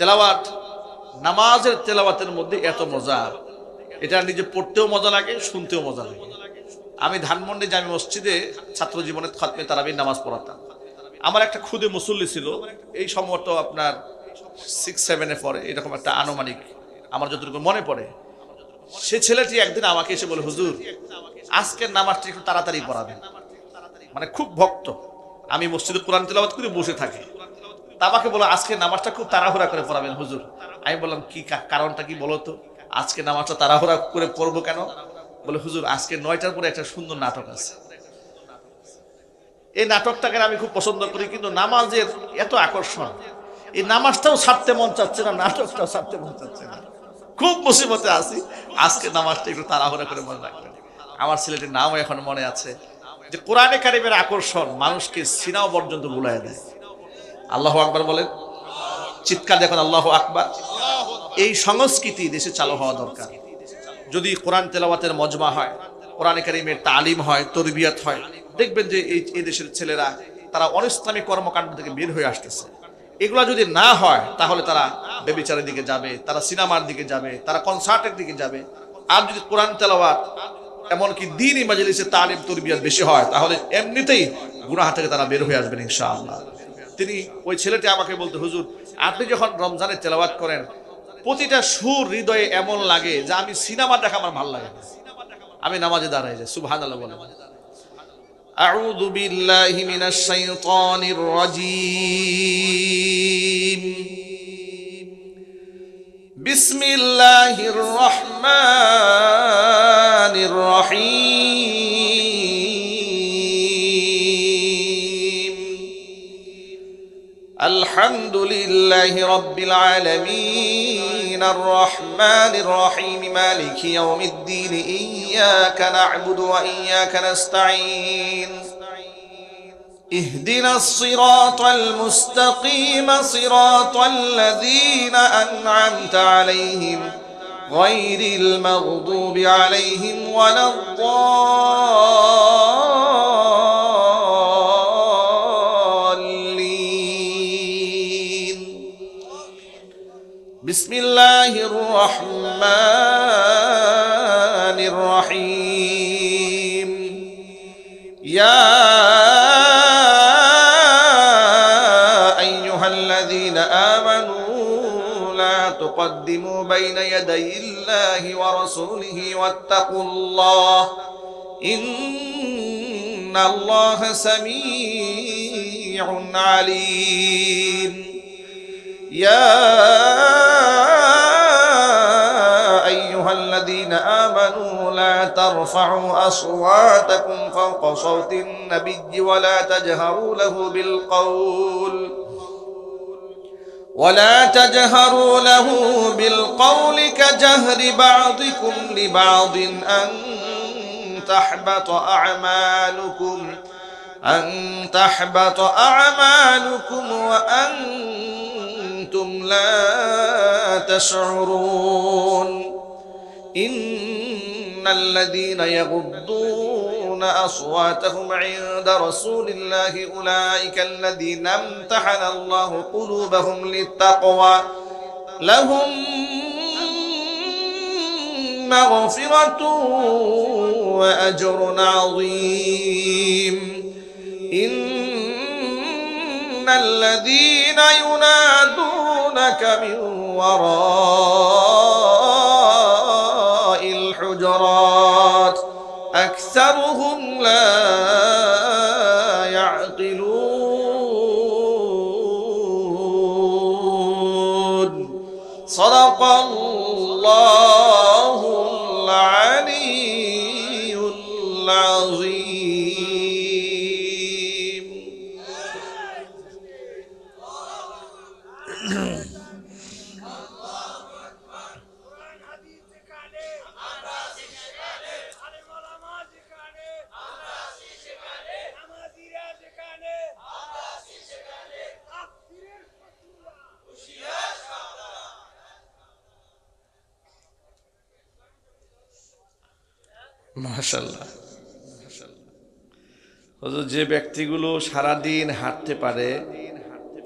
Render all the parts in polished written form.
তেলাওয়াত, নামাজের তেলাওয়াতের মধ্যে এত মজা, এটা নিজে পড়তেও মজা লাগে, শুনতেও মজা লাগে। আমি ধানমন্ডি জামি মসজিদে ছাত্র জীবনে খতমে তারাবির নামাজ পড়াতাম। আমার একটা খুদে মুসল্লি ছিল, এই সম্ভবত আপনার 6-7-এ পড়ে, এরকম একটা আনুমানিক আমার যতটুকু মনে পড়ে। সে ছেলেটি একদিন আমাকে এসে বলে, হুজুর আজকের নামাজটা একটু তাড়াতাড়ি পড়াবেন। মানে খুব ভক্ত, আমি মসজিদে কোরআন তেলাওয়াত করে বসে থাকি, তা আমাকে বলো আজকে নামাজটা খুব তাড়াহুড়া করে পড়াবেন হুজুর। আমি বললাম কি কারণটা কি বলো তো, আজকে নামাজটা তাড়াহুড়া করে পড়বো কেন? বলে হুজুর আজকে 9টার পরে একটা সুন্দর নাটক আছে, এই নাটকটাকে আমি খুব পছন্দ করি, কিন্তু নামাজের এত আকর্ষণ, এই নামাজটাও ছাড়তে মন চাচ্ছে না, নাটকটাও ছাড়তে মন চাচ্ছে না, খুব মুসিবতে আছি, আজকে নামাজটা একটু তাড়াহুড়া করে মনে রাখবেন। আমার ছেলেটির নামও এখন মনে আছে, যে কোরআনে কারিমের আকর্ষণ মানুষকে সিনাও পর্যন্ত বুলাই দেয়। আল্লাহু আকবার বলেন, চিৎকার দেখুন আল্লাহু আকবার। এই সংস্কৃতি দেশে চালু হওয়া দরকার। যদি কোরআন তেলাওয়াতের মজমা হয়, কোরআনে কারিমের তালিম হয়, তরবিয়াত হয়, দেখবেন যে এই দেশের ছেলেরা তারা অনিসলামিক কর্মকাণ্ড থেকে বের হয়ে আসতেছে। এগুলা যদি না হয় তাহলে তারা ব্যভিচারের দিকে যাবে, তারা সিনেমার দিকে যাবে, তারা কনসার্টের দিকে যাবে। আর যদি কোরআন তেলাওয়াত এমনকি দ্বীনি মাজলিসে তালিম তরবিয়াত বেশি হয়, তাহলে এমনিতেই গুনাহ থেকে তারা বের হয়ে আসবেন ইনশাআল্লাহ। তিনি ওই ছেলেটি আমাকে বলতে, হুজুর আপনি যখন রমজানে তেলাওয়াত করেন প্রতিটা সুর হৃদয়ে এমন লাগে যে আমি সিনেমা দেখা আমার ভালো লাগে না। আমি নামাজে দাঁড়াই যাই, সুবহানাল্লাহ বলেন। আউযু বিল্লাহি মিনাশ শাইতানির রাজীম। বিসমিল্লাহির রহমানির রহিম। আলহামদুলিল্লাহি রাব্বিল আলামিন আর রহমানির রহিম মালিকি ইয়াউমিদ্দিন ইয়্যাকা না'বুদু ওয়া ইয়্যাকা নাস্তাঈন ইহদিনাস সিরাতাল মুস্তাকিম সিরাতাল লাযীনা আন'আমতা আলাইহিম গায়রিল মাগদুবি আলাইহিম ওয়ালাদ-দাল্লিন। বিসমিল্লাহির রহমানির রহিম। ইয়া আইয়ুহাল্লাযীনা আমানু লা তুকদ্দিমু বাইনা ইয়াদাইল্লাহি ওয়া রাসূলিহি ওয়াত্তাকুল্লাহ ইন্নাল্লাহা সামিউন আলীম। يا أيها الذين آمنوا لا ترفعوا أصواتكم فوق صوت النبي ولا تجهروا له بالقول كجهر بعضكم لبعض أن تحبط أعمالكم وأنتم لا تشعرون. إن الذين يغضون أصواتهم عند رسول الله أولئك الذين امتحن الله قلوبهم للتقوى لهم مغفرة وأجر عظيم. إن الذين ينادونك من وراء الحجرات أكثرهم لا يعقلون. صدق الله العلي العظيم. মাশাআল্লাহ। হুজুর যে ব্যক্তিগুলো সারাদিন হাঁটতে পারে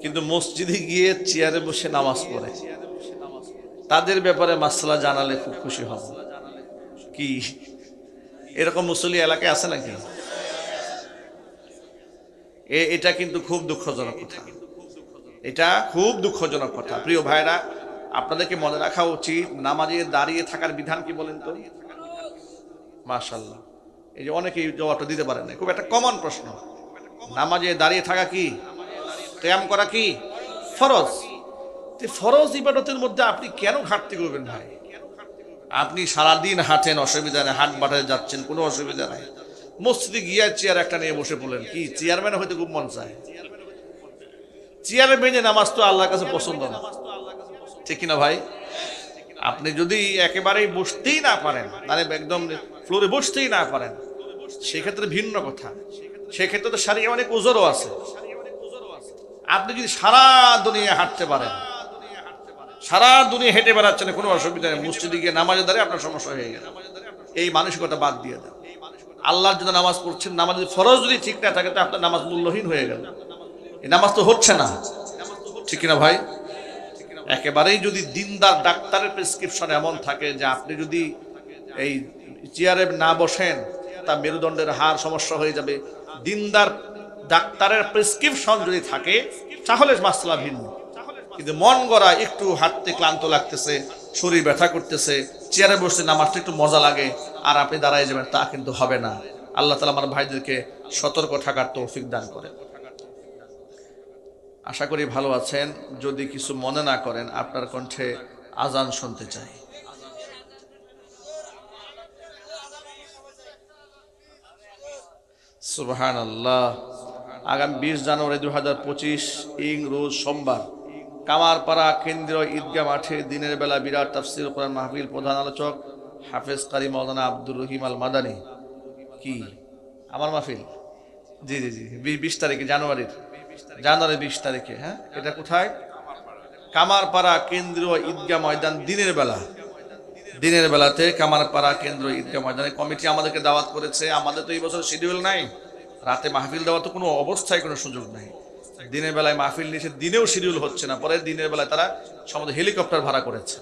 কিন্তু মসজিদে গিয়ে চেয়ারে বসে নামাজ পড়ে, তাদের ব্যাপারে মাসলা জানালে খুব খুশি হব। কি এরকম মুসল্লি এলাকায় আছে নাকি? এটা কিন্তু খুব দুঃখজনক কথা, এটা খুব দুঃখজনক কথা। প্রিয় ভাইরা, আপনাদেরকে মনে রাখা উচিত নামাজে দাঁড়িয়ে থাকার বিধান কি বলেন তো? মাশাআল্লাহ, এই যে অনেকেই জবাবটা দিতে পারেন না, খুব একটা কমন প্রশ্ন। নামাজে দাঁড়িয়ে থাকা কি? কিয়াম করা কি ফরজ? ফরজ ইবাদতের মধ্যে আপনি কেন ঘাটতি করবেন ভাই? আপনি সারাদিন হাঁটেন, অসুবিধা নেই, হাট বাটায় যাচ্ছেন, কোনো অসুবিধা নাই। মসজিদে গিয়ে চেয়ার একটা নিয়ে বসে পড়লেন, কি চেয়ারম্যান হয়তো খুব মন চায়? চেয়ারে বেঁধে নামাজ তো আল্লাহর কাছে পছন্দ না, ঠিক কিনা ভাই? আপনি যদি একেবারেই বসতেই না পারেন, মানে একদম ফ্লোরে বসতেই না পারেন, সেক্ষেত্রে ভিন্ন কথা। সেক্ষেত্রে তো শারীরিক অনেক ওজরও আছে। আপনি যদি সারা দুনিয়া হাঁটতে পারেন, সারা দুনিয়া হেঁটে বেড়াচ্ছেন, কোনো অসুবিধা নেই, মসজিদে গিয়ে নামাজে দাঁড়িয়ে আপনার সমস্যা হয়ে গেল। এই মানসিকতা বাদ দিয়ে দেন। আল্লাহর জন্য নামাজ পড়ছেন, নামাজ যদি ফরজ যদি ঠিক না থাকে তো আপনার নামাজ মূল্যহীন হয়ে গেল। এই নামাজ তো হচ্ছে না, ঠিক কিনা ভাই? একেবারেই যদি দিনদার ডাক্তারের প্রেসক্রিপশন এমন থাকে যে আপনি যদি এই চেয়ারে না বসেন তা মেরুদণ্ডের হাড় সমস্যা হয়ে যাবে, দিনদার ডাক্তারের প্রেসক্রিপশন যদি থাকে তাহলে মাসলা ভিন্ন। কিন্তু মন গড়া একটু হাঁটতে ক্লান্ত লাগতেছে, শরীর ব্যথা করতেছে, চেয়ারে বসে নামাজটা একটু মজা লাগে আর আপনি দাঁড়ায় যাবেন, তা কিন্তু হবে না। আল্লাহ তাআলা আমার ভাইদেরকে সতর্ক থাকার তৌফিক দান করেন। আশা করি ভালো আছেন। যদি কিছু মনে না করেন, আপনার কণ্ঠে আজান শুনতে চাই। সুবহানাল্লাহ। আগামী 20 জানুয়ারি 2025 রোজ সোমবার কামারপাড়া কেন্দ্রীয় ঈদগাহ মাঠে দিনের বেলা বিরাট তাফসীর কোরআন মাহফিল, প্রধান আলোচক হাফেজ কারি মাওলানা আব্দুর রহিম আল মাদানী। কি আমার মাহফিল? জি জি জি, 20 তারিখে জানুয়ারি 20 তারিখে। হ্যাঁ, এটা কোথায়? কামারপাড়া কেন্দ্রীয় ঈদগাহ ময়দান, দিনের বেলাতে কামারপাড়া কেন্দ্রীয় ঈদগাহ ময়দানে কমিটি আমাদেরকে দাওয়াত করেছে। আমাদের তো এই বছর শিডিউল নাই, রাতে মাহফিল দেওয়ার তো কোনো অবস্থায় কোনো সুযোগ নাই। দিনের বেলায় মাহফিল নিয়েছে, দিনেও শিডিউল হচ্ছে না, পরে দিনের বেলায় তারা সম্ভবত হেলিকপ্টার ভাড়া করেছে।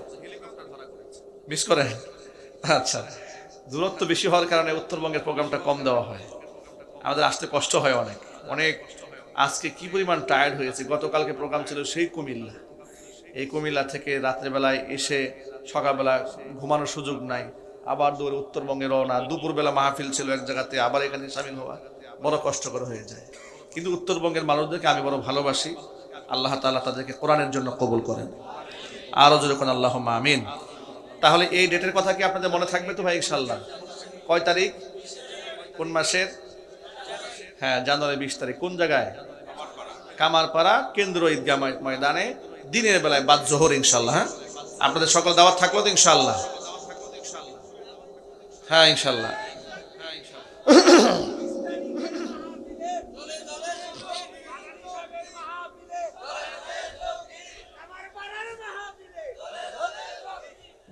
মিস করেন? আচ্ছা, দূরত্ব বেশি হওয়ার কারণে উত্তরবঙ্গের প্রোগ্রামটা কম দেওয়া হয়, আমাদের আসতে কষ্ট হয় অনেক অনেক। আজকে কি পরিমাণ টায়ার্ড হয়েছে। গতকালকে প্রোগ্রাম ছিল সেই কুমিল্লা, এই কুমিল্লা থেকে রাত্রেবেলায় এসে সকালবেলা ঘুমানোর সুযোগ নাই, আবার দৌড়ে উত্তরবঙ্গে রওনা। দুপুরবেলা মাহফিল ছিল এক জায়গাতে, আবার এখানে শামিল হওয়া বড় কষ্টকর হয়ে যায়। কিন্তু উত্তরবঙ্গের মানুষদেরকে আমি বড় ভালোবাসি। আল্লাহ তাআলা তাদেরকে কোরআনের জন্য কবুল করেন। আরো জোরে কোন আল্লাহুম্মা আমিন। তাহলে এই ডেটের কথা কি আপনাদের মনে থাকবে তো ভাই ইনশাআল্লাহ? কয় তারিখ? কোন মাসের? হ্যাঁ, জানুয়ারি 20 তারিখ। কোন জায়গায়? কামারপাড়া কেন্দ্রীয় ঈদগাহ ময়দানে দিনের বেলায় বাদ জোহর ইনশাআল্লাহ। হ্যাঁ, আপনাদের সকল দাওয়াত থাকলো তো ইনশাআল্লাহ? হ্যাঁ ইনশাআল্লাহ।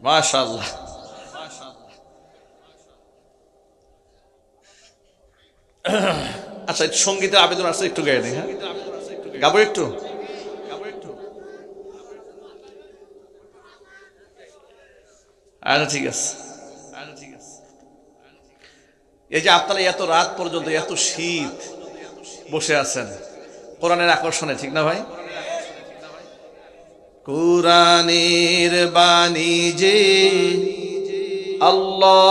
মাশাআল্লাহ। আচ্ছা, সঙ্গীতের আবেদন আছে, একটু গায়ে নেই। হ্যাঁ, গাবো একটু। আচ্ছা ঠিক আছে। এই যে আপনারা এত রাত পর্যন্ত, এত শীত বসে আছেন কোরআনের আকর্ষণে, ঠিক না ভাই? কোরআনের বাণী যে আল্লাহ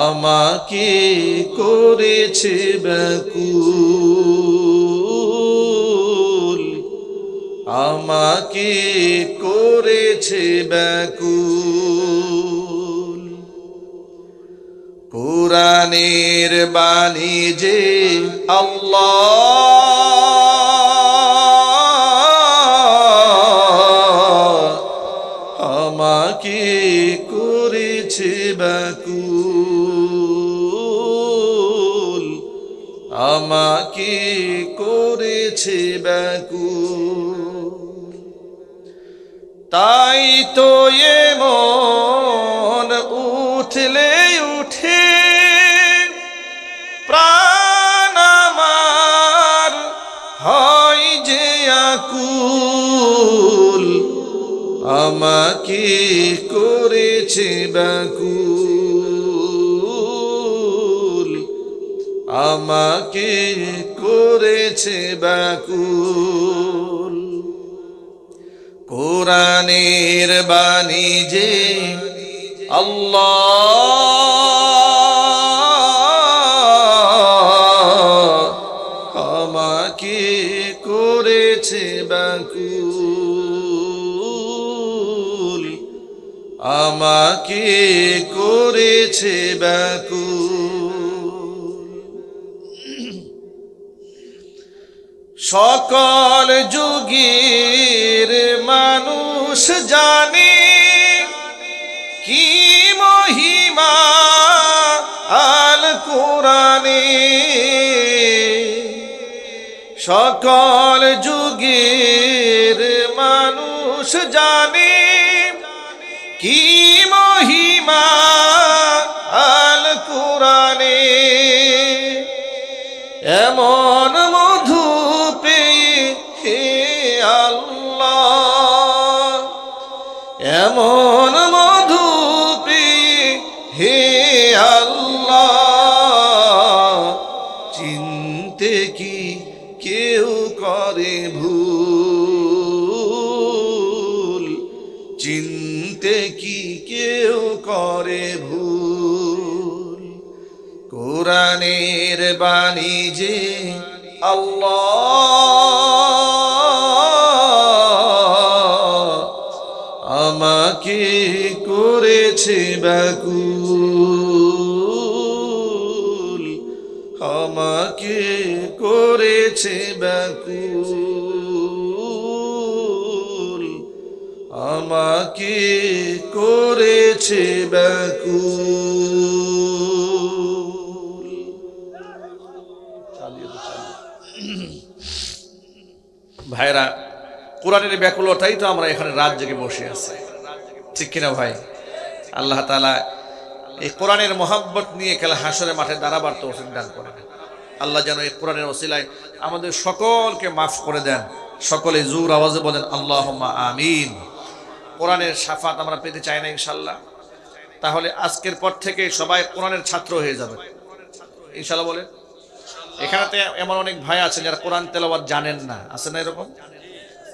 আমাকে করেছে ব্যাকুল, আমাকে করেছে ব্যাকুল। কোরআনের বাণী যে আল্লাহ আমাকে করেছে ব্যাকুল, আমাকে করেছে ব্যাকুল। তাই তো এমন উঠলে উঠে আমাকে করেছে ব্যাকুল, আমাকে করেছে ব্যাকুল। কোরআনের বাণী যে আল্লাহ আমাকে করেছে ব্যাকুল, আমাকে করেছে ব্যাকুল। সকল যুগের মানুষ জানে কি মহিমা আল কোরআনে, সকল যুগের মানুষ জানে কি মহিমা আল কোরআনে। এমন মধু পেয়ে হে আল্লাহ, এমন মধু পেয়ে হে আল্লাহ, চিনতে কি কেউ করে ভুল, চিনতে কি কেউ করে ভুল। কোরআনের বাণী যে আল্লাহ আমাকে করেছে ব্যাকুল, আমাকে করেছে ব্যাকুল, আমাকে করেছে ব্যাকুল। ভাইরা, কোরআনের ব্যাকুলতাই তো আমরা এখানে রাত জেগে বসে আছি, ঠিক কিনা ভাই? আল্লাহ তাআলা এই কোরআনের মহব্বত নিয়ে কাল হাসরের মাঠে দাঁড়াবার তৌফিক দান করেন। আল্লাহ যেন এই কোরআনের ওসিলায় আমাদের সকলকে মাফ করে দেন। সকলে জোর আওয়াজে বলেন আল্লাহুম্মা আমিন। কোরআনের শাফাত আমরা পেতে চাই না ইনশাআল্লাহ? তাহলে আজকের পর থেকে সবাই কোরআনের ছাত্র হয়ে যাবে ইনশাআল্লাহ বলেন। এখানেতে এমন অনেক ভাই আছেন যারা কোরআন তেলাওয়াত জানেন না, আছে না এরকম?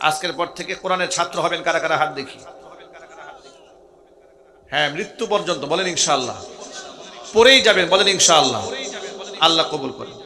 আজকের পর থেকে কোরআনের ছাত্র হবেন কারা কারা? হাত দেখি। হ্যাঁ, মৃত্যু পর্যন্ত বলেন ইনশাআল্লাহ। পড়েই যাবেন বলেন ইনশাআল্লাহ। আল্লাহ কবুল করেন।